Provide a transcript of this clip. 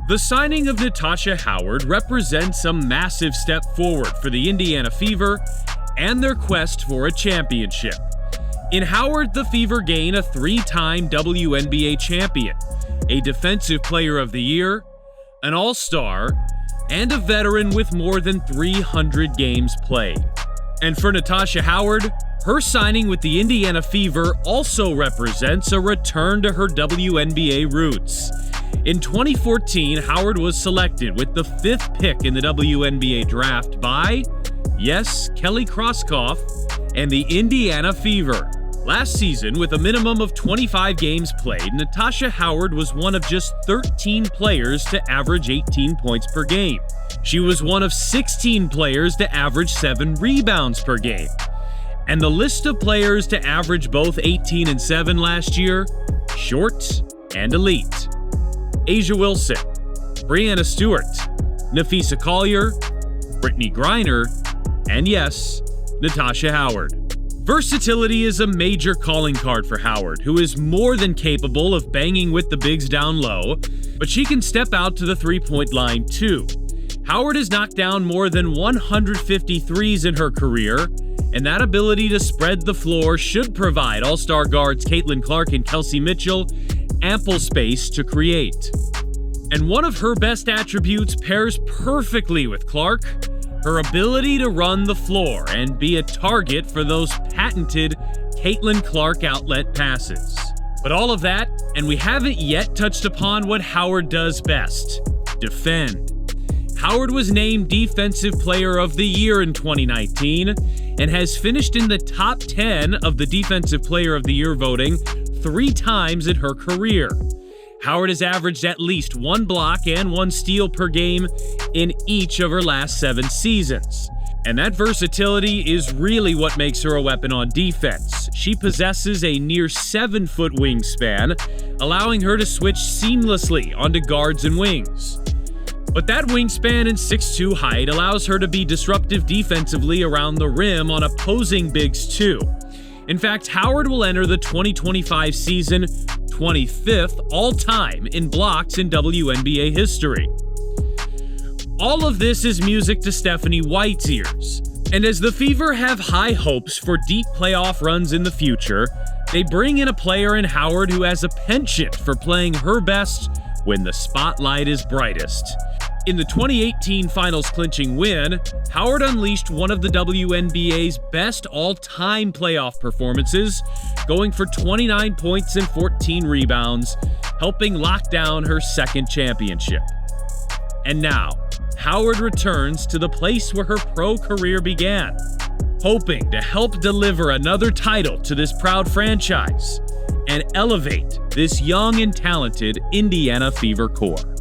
The signing of Natasha Howard represents a massive step forward for the Indiana Fever and their quest for a championship. In Howard, the Fever gain a 3-time WNBA champion, a Defensive Player of the Year, an All-Star, and a veteran with more than 300 games played. And for Natasha Howard, her signing with the Indiana Fever also represents a return to her WNBA roots. In 2014, Howard was selected with the 5th pick in the WNBA draft by, yes, Kelly Krauskopf and the Indiana Fever. Last season, with a minimum of 25 games played, Natasha Howard was one of just 13 players to average 18 points per game. She was one of 16 players to average 7 rebounds per game. And the list of players to average both 18 and 7 last year, short and elite. A'ja Wilson, Breanna Stewart, Napheesa Collier, Brittney Griner, and yes, Natasha Howard. Versatility is a major calling card for Howard, who is more than capable of banging with the bigs down low, but she can step out to the three-point line too. Howard has knocked down more than 150 threes in her career, and that ability to spread the floor should provide All-Star guards Caitlin Clark and Kelsey Mitchell ample space to create. And one of her best attributes pairs perfectly with Clark: her ability to run the floor and be a target for those patented Caitlin Clark outlet passes. But all of that, and we haven't yet touched upon what Howard does best: defend. Howard was named Defensive Player of the Year in 2019 and has finished in the top 10 of the Defensive Player of the Year voting 3 times in her career. Howard has averaged at least 1 block and 1 steal per game in each of her last 7 seasons. And that versatility is really what makes her a weapon on defense. She possesses a near 7-foot wingspan, allowing her to switch seamlessly onto guards and wings. But that wingspan and 6'2" height allows her to be disruptive defensively around the rim on opposing bigs too. In fact, Howard will enter the 2025 season 25th all-time in blocks in WNBA history. All of this is music to Stephanie White's ears. And as the Fever have high hopes for deep playoff runs in the future, they bring in a player in Howard who has a penchant for playing her best when the spotlight is brightest. In the 2018 finals clinching win, Howard unleashed one of the WNBA's best all-time playoff performances, going for 29 points and 14 rebounds, helping lock down her 2nd championship. And now, Howard returns to the place where her pro career began, hoping to help deliver another title to this proud franchise and elevate this young and talented Indiana Fever core.